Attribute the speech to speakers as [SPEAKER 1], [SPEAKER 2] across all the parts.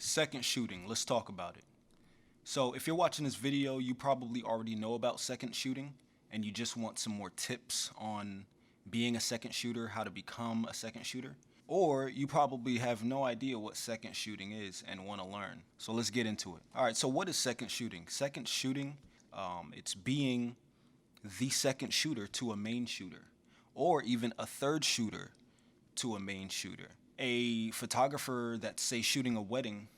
[SPEAKER 1] Second shooting, let's talk about it. So, if you're watching this video, you probably already know about second shooting and you just want some more tips on being a second shooter, how to become a second shooter. Or you probably have no idea what second shooting is and want to learn. So, let's get into it. All right, so what is second shooting? Second shooting, it's being the second shooter to a main shooter, or even a third shooter to a main shooter. A photographer that's, say, shooting a wedding,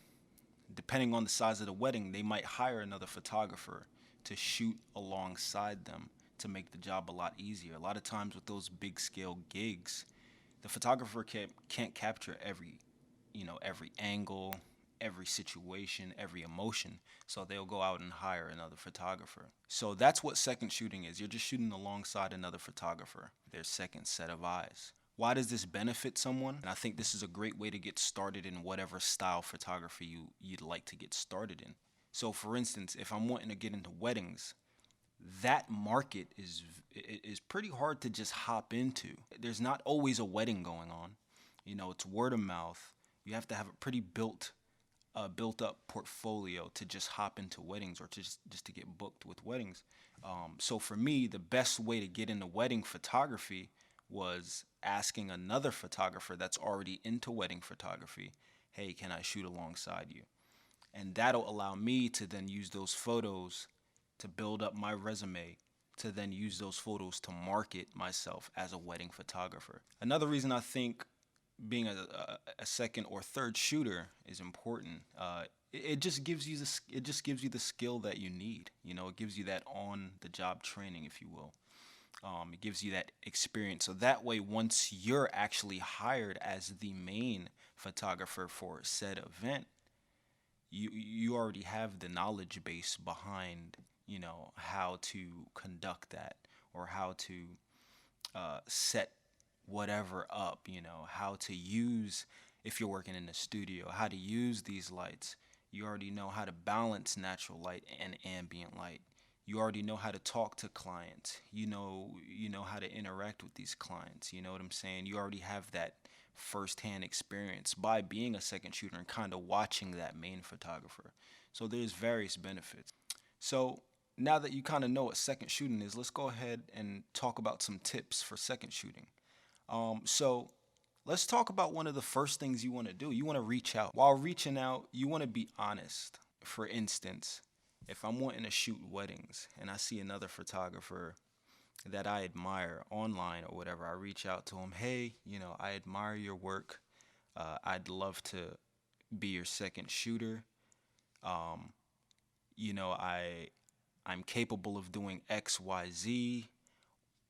[SPEAKER 1] depending on the size of the wedding, they might hire another photographer to shoot alongside them to make the job a lot easier. A lot of times with those big scale gigs, the photographer can't capture every angle, every situation, every emotion. So they'll go out and hire another photographer. So that's what second shooting is. You're just shooting alongside another photographer, their second set of eyes. Why does this benefit someone? And I think this is a great way to get started in whatever style photography you'd like to get started in. So for instance, if I'm wanting to get into weddings, that market is pretty hard to just hop into. There's not always a wedding going on. It's word of mouth. You have to have a pretty built up portfolio to just hop into weddings or to just to get booked with weddings. So for me, the best way to get into wedding photography was asking another photographer that's already into wedding photography, hey, can I shoot alongside you? And that'll allow me to then use those photos to build up my resume, to then use those photos to market myself as a wedding photographer. Another reason I think being a second or third shooter is important. It just gives you the skill that you need. It gives you that on the job training, if you will. It gives you that experience. So that way, once you're actually hired as the main photographer for said event, you already have the knowledge base behind how to conduct that, or how to set whatever up, how to use, if you're working in a studio, how to use these lights. You already know how to balance natural light and ambient light. You already know how to talk to clients. You know how to interact with these clients. You know what I'm saying? You already have that firsthand experience by being a second shooter and kind of watching that main photographer. So there's various benefits. So now that you kind of know what second shooting is, let's go ahead and talk about some tips for second shooting. So let's talk about one of the first things you want to do. You want to reach out. While reaching out, you want to be honest. For instance, if I'm wanting to shoot weddings and I see another photographer that I admire online or whatever, I reach out to him. Hey, I admire your work. I'd love to be your second shooter. Um, I'm capable of doing X, Y, Z,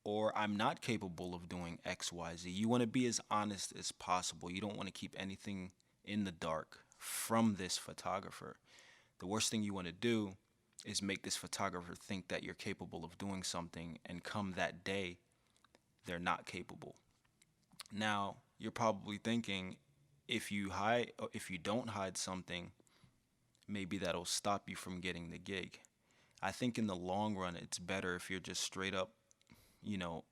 [SPEAKER 1] or I'm not capable of doing X, Y, Z. You want to be as honest as possible. You don't want to keep anything in the dark from this photographer. The worst thing you want to do is make this photographer think that you're capable of doing something, and come that day, they're not capable. Now, you're probably thinking, if you don't hide something, maybe that'll stop you from getting the gig. I think in the long run, it's better if you're just straight up,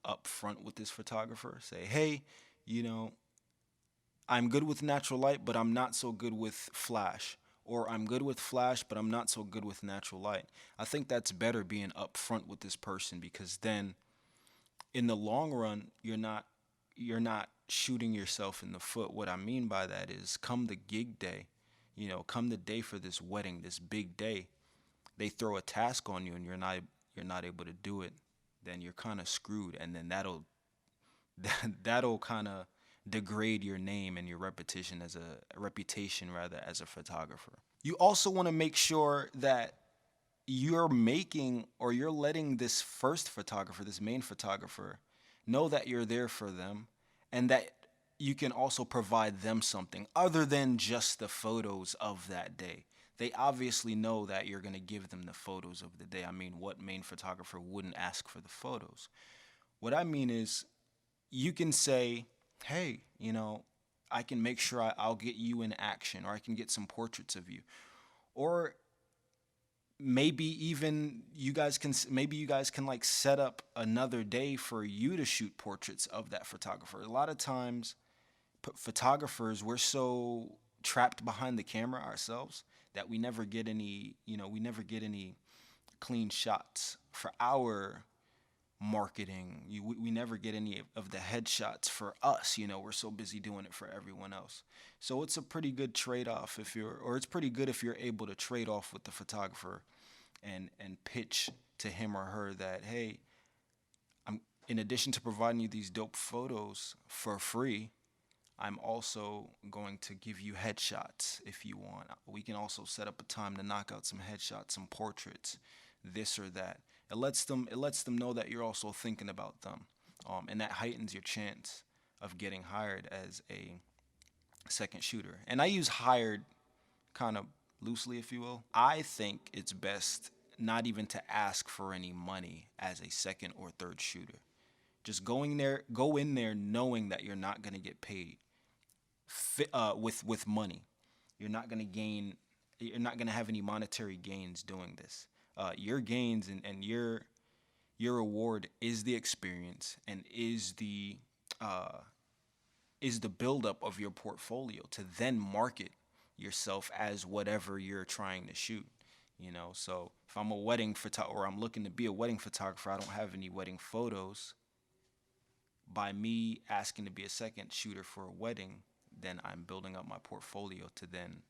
[SPEAKER 1] up front with this photographer. Say, hey, I'm good with natural light, but I'm not so good with flash. Or I'm good with flash, but I'm not so good with natural light. I think that's better, being upfront with this person, because then in the long run, you're not shooting yourself in the foot. What I mean by that is, come the gig day, come the day for this wedding, this big day, they throw a task on you and you're not able to do it, then you're kind of screwed, and then that'll kind of degrade your name and your reputation as a photographer. You also want to make sure that you're letting this first photographer, this main photographer, know that you're there for them, and that you can also provide them something other than just the photos of that day. They obviously know that you're going to give them the photos of the day. I mean, what main photographer wouldn't ask for the photos? What I mean is, you can say, hey, I can make sure I'll get you in action, or I can get some portraits of you. Or maybe even you guys can like set up another day for you to shoot portraits of that photographer. A lot of times, photographers, we're so trapped behind the camera ourselves that we never get any, we never get any clean shots for our marketing. We never get any of the headshots for us. We're so busy doing it for everyone else. So it's a pretty good trade-off it's pretty good if you're able to trade off with the photographer and pitch to him or her that, hey, I'm in addition to providing you these dope photos for free, I'm also going to give you headshots if you want. We can also set up a time to knock out some headshots, some portraits, this or that. It lets them know that you're also thinking about them, and that heightens your chance of getting hired as a second shooter. And I use hired kind of loosely, if you will. I think it's best not even to ask for any money as a second or third shooter. Just go in there knowing that you're not going to get paid with money. You're not going to have any monetary gains doing this. Your gains and your reward is the experience and is the buildup of your portfolio to then market yourself as whatever you're trying to shoot. So if I'm a wedding photographer, or I'm looking to be a wedding photographer, I don't have any wedding photos. By me asking to be a second shooter for a wedding, then I'm building up my portfolio to then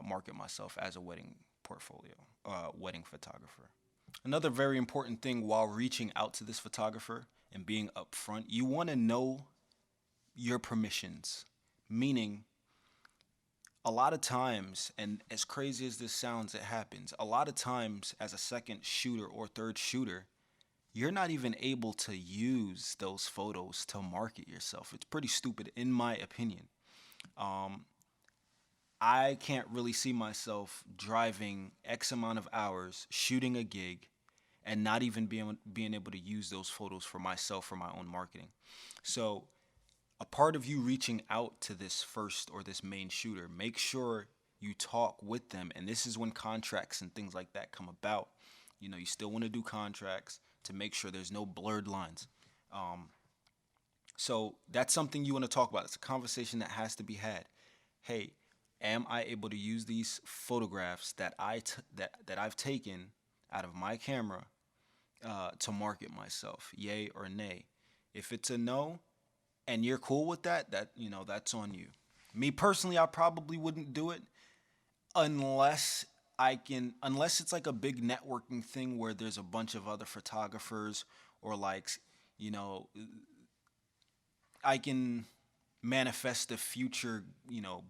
[SPEAKER 1] market myself as a wedding photographer. Another very important thing while reaching out to this photographer and being upfront, you want to know your permissions. Meaning, a lot of times, and as crazy as this sounds, it happens. A lot of times, as a second shooter or third shooter, you're not even able to use those photos to market yourself. It's pretty stupid, in my opinion. I can't really see myself driving X amount of hours, shooting a gig, and not even being able to use those photos for myself for my own marketing. So a part of you reaching out to this first or this main shooter, make sure you talk with them. And this is when contracts and things like that come about. You still want to do contracts to make sure there's no blurred lines. So that's something you want to talk about. It's a conversation that has to be had. Hey, am I able to use these photographs that I've taken out of my camera to market myself? Yay or nay? If it's a no, and you're cool with that, that's on you. Me personally, I probably wouldn't do it unless it's like a big networking thing where there's a bunch of other photographers, or I can manifest a future,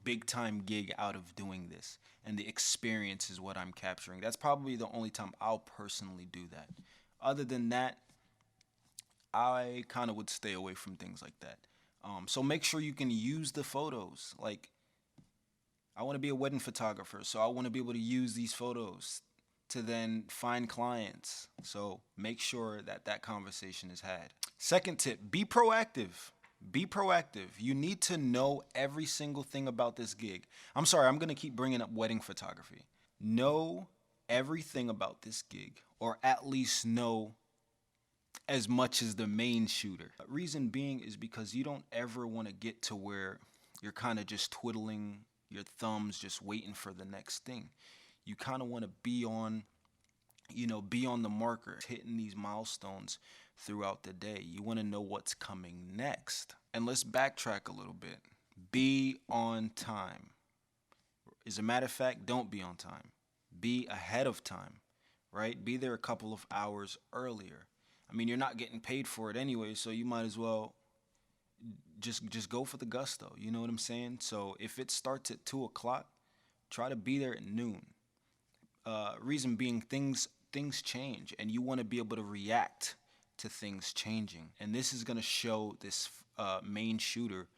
[SPEAKER 1] big time gig out of doing this, and the experience is what I'm capturing. That's probably the only time I'll personally do that. Other than that, I kind of would stay away from things like that. So make sure you can use the photos. Like, I want to be a wedding photographer, so I want to be able to use these photos to then find clients. So make sure that conversation is had. Second tip, be proactive. Be proactive. You need to know every single thing about this gig. I'm sorry, I'm going to keep bringing up wedding photography. Know everything about this gig, or at least know as much as the main shooter. Reason being is because you don't ever want to get to where you're kind of just twiddling your thumbs, just waiting for the next thing. You kind of want to be on the marker, hitting these milestones throughout the day. You want to know what's coming next. And let's backtrack a little bit. Be on time. As a matter of fact, don't be on time. Be ahead of time, right? Be there a couple of hours earlier. I mean, you're not getting paid for it anyway, so you might as well just go for the gusto. You know what I'm saying? So if it starts at 2 o'clock, try to be there at noon. Reason being, things change, and you want to be able to react to things changing. And this is going to show this main shooter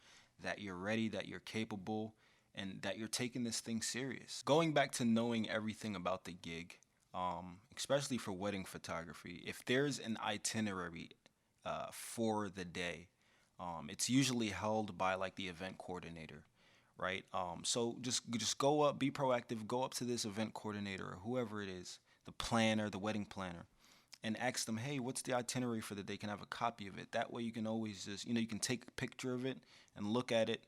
[SPEAKER 1] that you're ready, that you're capable, and that you're taking this thing serious. Going back to knowing everything about the gig, especially for wedding photography, if there's an itinerary for the day, it's usually held by like the event coordinator, right? So just go up, be proactive, go up to this event coordinator or whoever it is, the planner, the wedding planner, and ask them, hey, what's the itinerary for the day? Can I have a copy of it? That way you can always just, you can take a picture of it and look at it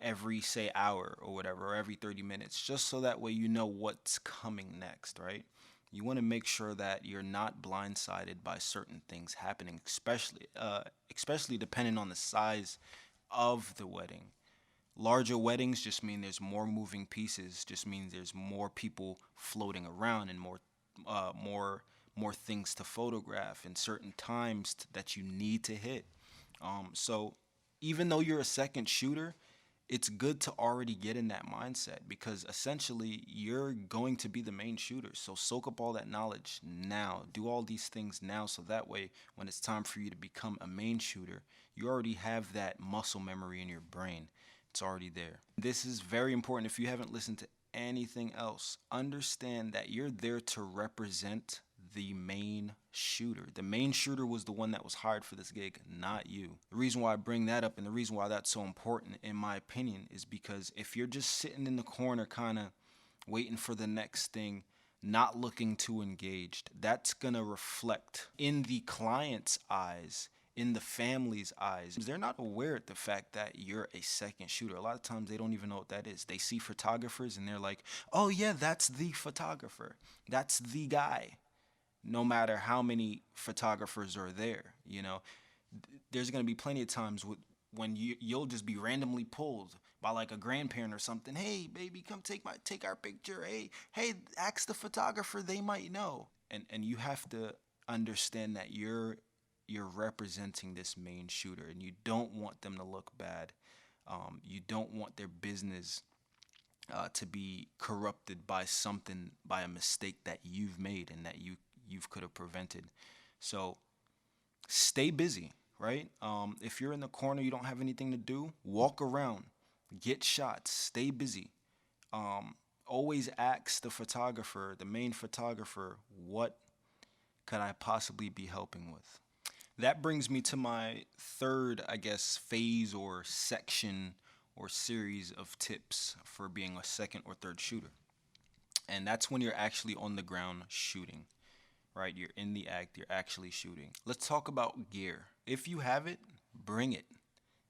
[SPEAKER 1] every say hour or whatever, or every 30 minutes, just so that way you know what's coming next, right? You want to make sure that you're not blindsided by certain things happening, especially depending on the size of the wedding. Larger weddings just mean there's more moving pieces, just means there's more people floating around and more things to photograph and certain times that you need to hit. So even though you're a second shooter, it's good to already get in that mindset because essentially you're going to be the main shooter. So soak up all that knowledge now. Do all these things now so that way when it's time for you to become a main shooter, you already have that muscle memory in your brain. It's already there. This is very important. If you haven't listened to anything else, understand that you're there to represent the main shooter. The main shooter was the one that was hired for this gig, not you. The reason why I bring that up and the reason why that's so important, in my opinion, is because if you're just sitting in the corner kind of waiting for the next thing, not looking too engaged, that's going to reflect in the client's eyes, in the family's eyes. They're not aware of the fact that you're a second shooter. A lot of times they don't even know what that is. They see photographers and they're like, oh yeah, that's the photographer. That's the guy. No matter how many photographers are there, there's going to be plenty of times when you'll just be randomly pulled by like a grandparent or something. Hey, baby, come take our picture. Hey, ask the photographer. They might know. And you have to understand that you're representing this main shooter, and you don't want them to look bad. You don't want their business to be corrupted by a mistake that you've made and that you could have prevented. So stay busy, right? If you're in the corner, you don't have anything to do, walk around, get shots, stay busy. Always ask the main photographer, what could I possibly be helping with? That brings me to my third, I guess, phase or section or series of tips for being a second or third shooter. And that's when you're actually on the ground shooting. Right? You're in the act, you're actually shooting. Let's talk about gear. If you have it, bring it.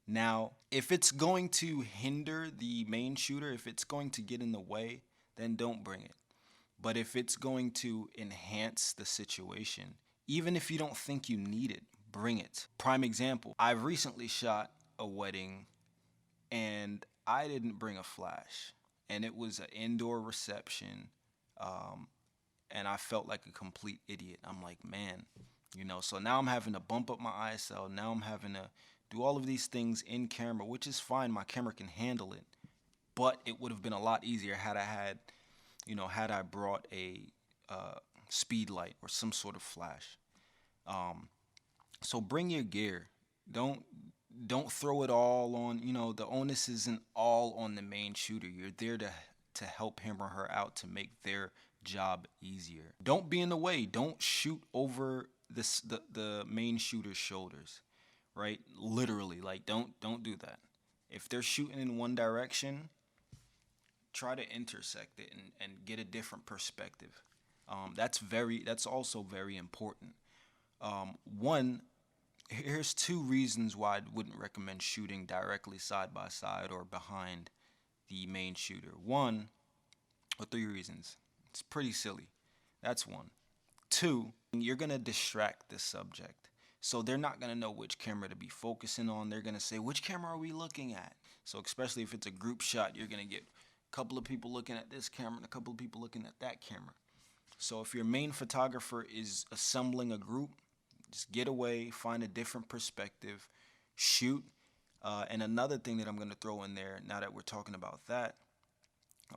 [SPEAKER 1] Now, if it's going to hinder the main shooter, if it's going to get in the way, then don't bring it. But if it's going to enhance the situation, even if you don't think you need it, bring it. Prime example, I've recently shot a wedding and I didn't bring a flash. And it was an indoor reception. And I felt like a complete idiot. I'm like, man, so now I'm having to bump up my ISL. Now I'm having to do all of these things in camera, which is fine. My camera can handle it. But it would have been a lot easier had I brought a speed light or some sort of flash. So bring your gear. Don't throw it all on, the onus isn't all on the main shooter. You're there to help him or her out, to make their job easier. Don't be in the way. Don't shoot over the main shooter's shoulders, right? Literally, like don't do that. If they're shooting in one direction, try to intersect it and get a different perspective. That's also very important. Here's two reasons why I wouldn't recommend shooting directly side by side or behind the main shooter. Three reasons. It's pretty silly. That's one. Two, you're going to distract the subject. So they're not going to know which camera to be focusing on. They're going to say, which camera are we looking at? So especially if it's a group shot, you're going to get a couple of people looking at this camera and a couple of people looking at that camera. So if your main photographer is assembling a group, just get away, find a different perspective, shoot. And another thing that I'm going to throw in there, now that we're talking about that,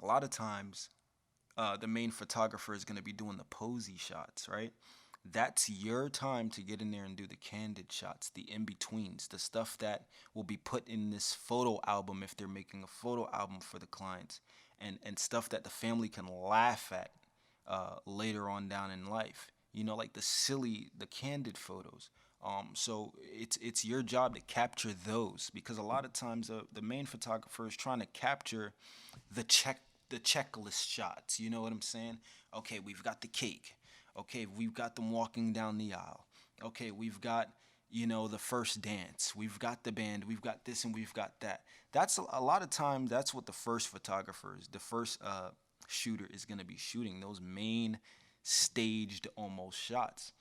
[SPEAKER 1] a lot of times the main photographer is going to be doing the posy shots, right? That's your time to get in there and do the candid shots, the in-betweens, the stuff that will be put in this photo album if they're making a photo album for the clients, and stuff that the family can laugh at later on down in life. Like the candid photos. So it's your job to capture those, because a lot of times the main photographer is trying to capture the checklist shots. You know what I'm saying? Okay, we've got the cake. Okay, we've got them walking down the aisle. Okay, we've got, the first dance. We've got the band, we've got this, and we've got that. That's a lot of time. That's what the first photographer is. The first shooter is going to be shooting those main staged almost shots.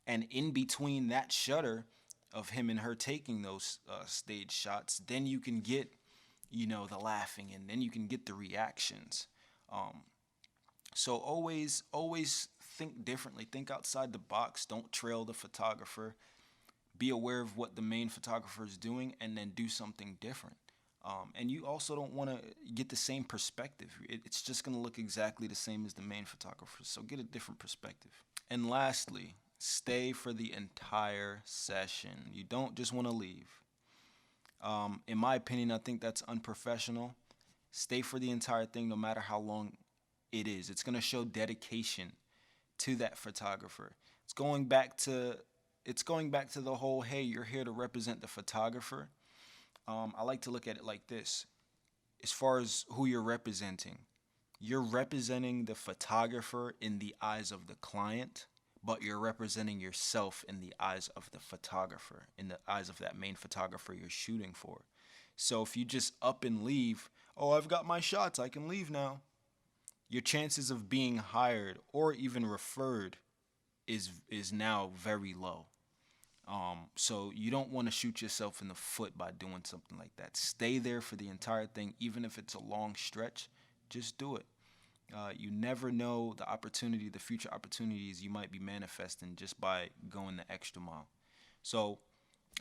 [SPEAKER 1] And in between that shutter of him and her taking those stage shots, then you can get, the laughing, and then you can get the reactions. Um, so always think differently. Think outside the box. Don't trail the photographer. Be aware of what the main photographer is doing, and then do something different. And you also don't want to get the same perspective. It's just going to look exactly the same as the main photographer. So get a different perspective. And lastly, stay for the entire session. You don't just want to leave. In my opinion, I think that's unprofessional. Stay for the entire thing, no matter how long it is. It's going to show dedication to that photographer. It's going back to the whole, hey, you're here to represent the photographer. I like to look at it like this. As far as who you're representing the photographer in the eyes of the client, but you're representing yourself in the eyes of the photographer, in the eyes of that main photographer you're shooting for. So if you just up and leave, oh, I've got my shots, I can leave now, your chances of being hired or even referred is now very low. So you don't want to shoot yourself in the foot by doing something like that. Stay there for the entire thing, even if it's a long stretch. Just do it. You never know the future opportunities you might be manifesting just by going the extra mile. So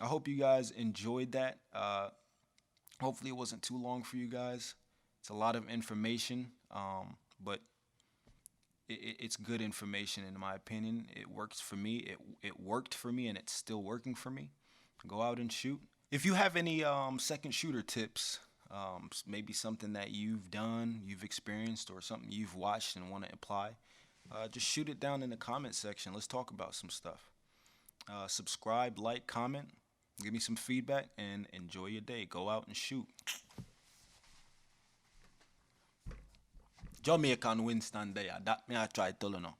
[SPEAKER 1] I hope you guys enjoyed that. Hopefully it wasn't too long for you guys. It's a lot of information, but it's good information in my opinion. It works for me. It worked for me, and it's still working for me. Go out and shoot. If you have any second shooter tips, maybe something that you've done, you've experienced, or something you've watched and want to apply, just shoot it down in the comment section. Let's talk about some stuff. Subscribe, like, comment, give me some feedback, and enjoy your day. Go out and shoot. Jamaican Winston there. That me I try to tell you now.